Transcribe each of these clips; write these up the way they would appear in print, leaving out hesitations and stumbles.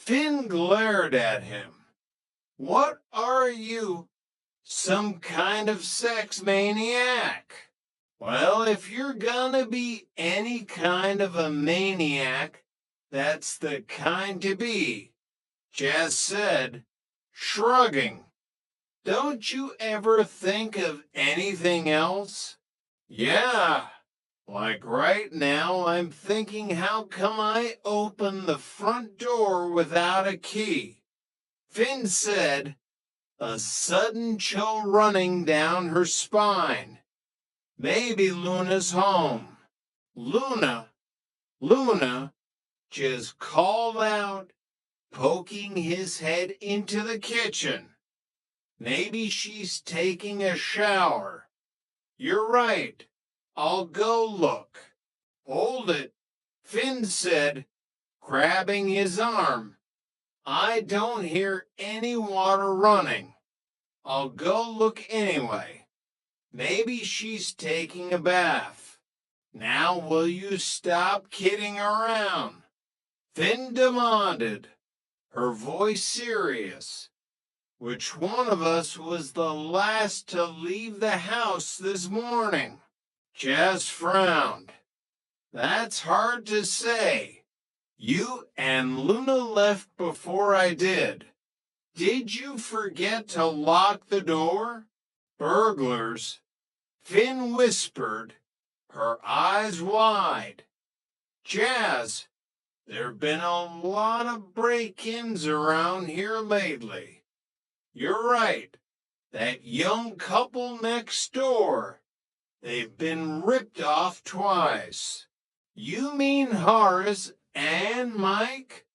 Finn glared at him. What are you? Some kind of sex maniac? Well, if you're gonna be any kind of a maniac, that's the kind to be, Jazz said, shrugging. Don't you ever think of anything else? Yeah, like right now I'm thinking how come I opened the front door without a key? Finn said, a sudden chill running down her spine. Maybe Luna's home. Luna, Luna, just called out, poking his head into the kitchen. Maybe she's taking a shower. You're right. I'll go look. Hold it, Finn said, grabbing his arm. I don't hear any water running. I'll go look anyway. Maybe she's taking a bath. Now will you stop kidding around? Finn demanded, her voice serious. Which one of us was the last to leave the house this morning? Jazz frowned. That's hard to say. You and Luna left before I did. Did you forget to lock the door? Burglars, Finn whispered, her eyes wide. Jazz, there've been a lot of break-ins around here lately. You're right, that young couple next door. They've been ripped off twice. You mean Horace and Mike?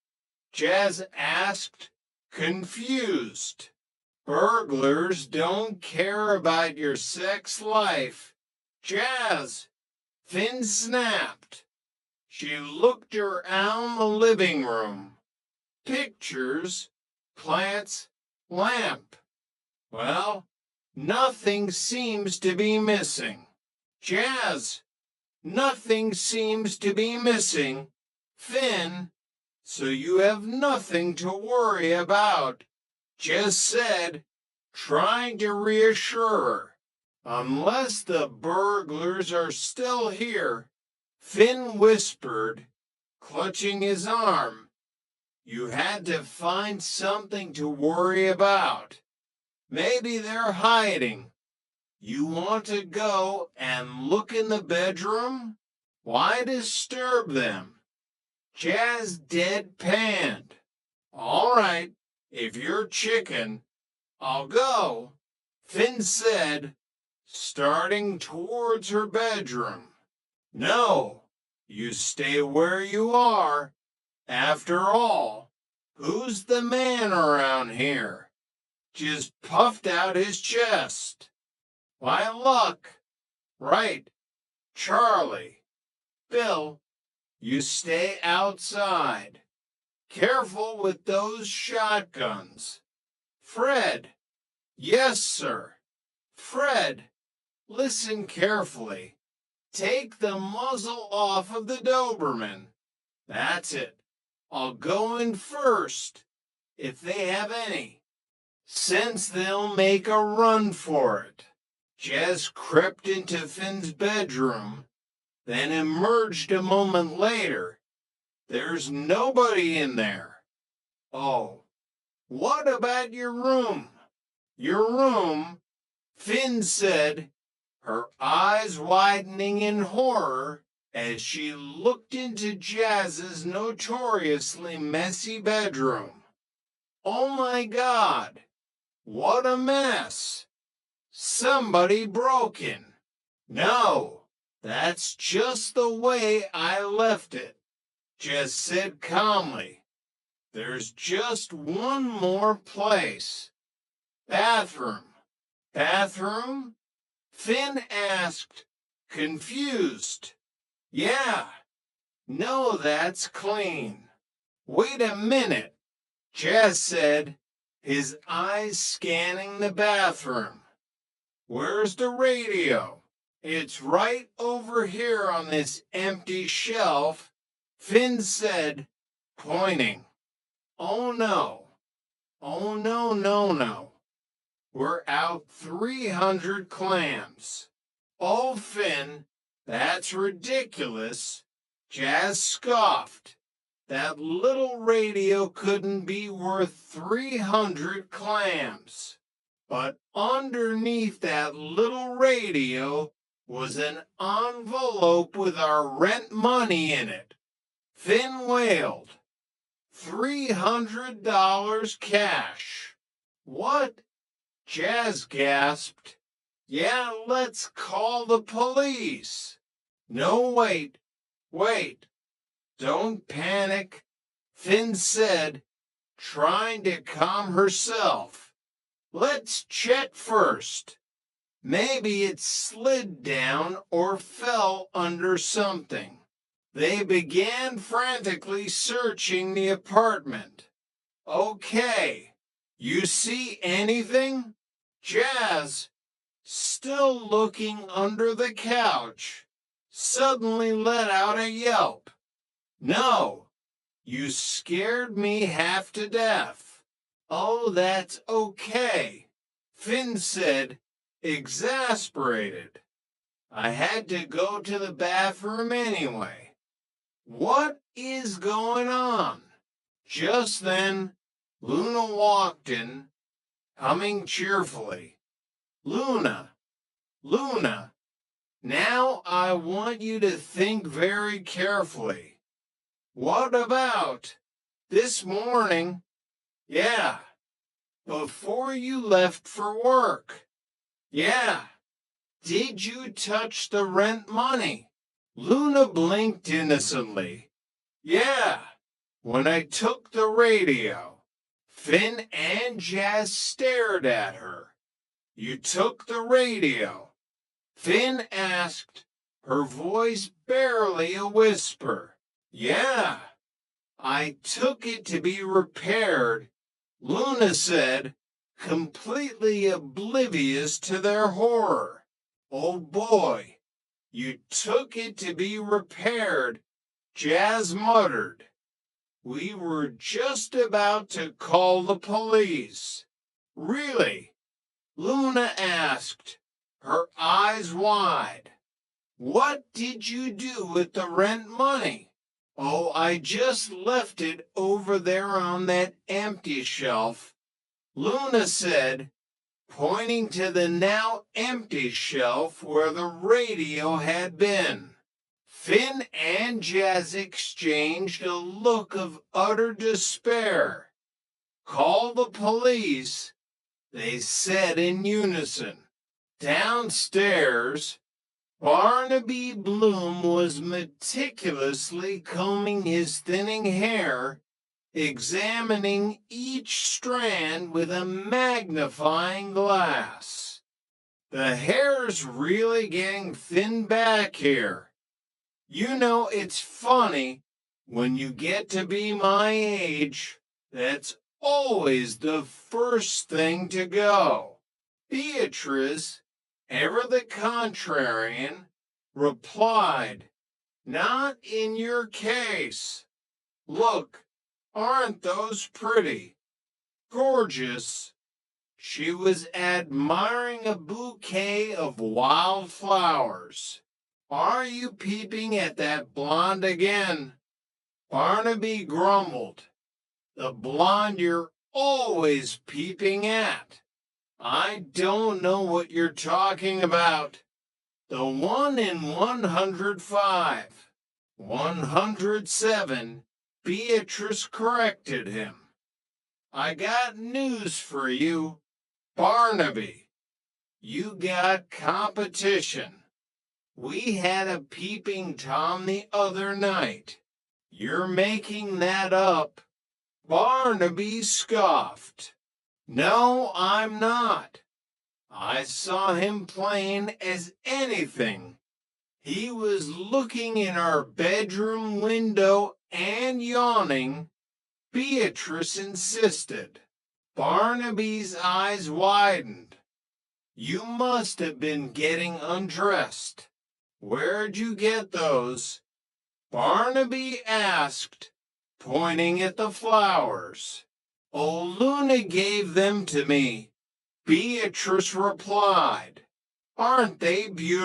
Jazz asked, confused. Burglars don't care about your sex life. Jazz, Finn snapped. She looked around the living room. Pictures, plants, lamp. Well, nothing seems to be missing. Jazz, nothing seems to be missing. Finn, so you have nothing to worry about, Jazz said, trying to reassure her. Unless the burglars are still here, Finn whispered, clutching his arm. You had to find something to worry about. Maybe they're hiding. You want to go and look in the bedroom? Why disturb them? Jazz deadpanned. All right, if you're chicken, I'll go, Finn said, starting towards her bedroom. No, you stay where you are. After all, who's the man around here? Just puffed out his chest. Why, look. Right, Charlie. Bill, you stay outside. Careful with those shotguns. Fred. Yes, sir. Fred, listen carefully. Take the muzzle off of the Doberman. That's it. I'll go in first, if they have any, since they'll make a run for it. Jazz crept into Finn's bedroom, then emerged a moment later. There's nobody in there. Oh, what about your room? Your room, Finn said, her eyes widening in horror as she looked into Jazz's notoriously messy bedroom. Oh my God, what a mess! Somebody broke in. No, that's just the way I left it, Jazz said calmly. There's just one more place. Bathroom. Bathroom? Finn asked, confused. Yeah. No, that's clean. Wait a minute, Jazz said, his eyes scanning the bathroom. Where's the radio? It's right over here on this empty shelf, Finn said, pointing. Oh no. Oh no, no, no. We're out 300 clams. Oh, Finn, that's ridiculous. Jazz scoffed. That little radio couldn't be worth 300 clams. But underneath that little radio was an envelope with our rent money in it. Finn wailed. $300 cash. What? Jazz gasped. Yeah, let's call the police. No, wait. Don't panic, Finn said, trying to calm herself. Let's check first. Maybe it slid down or fell under something. They began frantically searching the apartment. Okay, you see anything? Jazz, still looking under the couch, suddenly let out a yelp. No, you scared me half to death. Oh, that's okay, Finn said, exasperated. I had to go to the bathroom anyway. What is going on? Just then, Luna walked in, humming cheerfully. Luna, now I want you to think very carefully. What about this morning? Yeah, before you left for work. Yeah, did you touch the rent money? Luna blinked innocently. Yeah, when I took the radio. Finn and Jazz stared at her. You took the radio? Finn asked, her voice barely a whisper. Yeah, I took it to be repaired, Luna said, completely oblivious to their horror. Oh boy, you took it to be repaired, Jazz muttered. We were just about to call the police. Really? Luna asked, her eyes wide. What did you do with the rent money? Oh, I just left it over there on that empty shelf, Luna said, pointing to the now empty shelf where the radio had been. Finn and Jazz exchanged a look of utter despair. Call the police, they said in unison. Downstairs, Barnaby Bloom was meticulously combing his thinning hair, examining each strand with a magnifying glass. The hair's really getting thin back here. You know, it's funny, when you get to be my age, that's always the first thing to go. Beatrice, ever the contrarian, replied, Not in your case. Look, aren't those pretty? Gorgeous. She was admiring a bouquet of wild flowers. Are you peeping at that blonde again? Barnaby grumbled. The blonde you're always peeping at. I don't know what you're talking about. The one in 105. 107, Beatrice corrected him. I got news for you, Barnaby. You got competition. We had a peeping Tom the other night. You're making that up. Barnaby scoffed. No, I'm not. I saw him plain as anything. He was looking in our bedroom window and yawning. Beatrice insisted. Barnaby's eyes widened. You must have been getting undressed. Where'd you get those? Barnaby asked, pointing at the flowers. Old Luna gave them to me. Beatrice replied, "Aren't they beautiful?"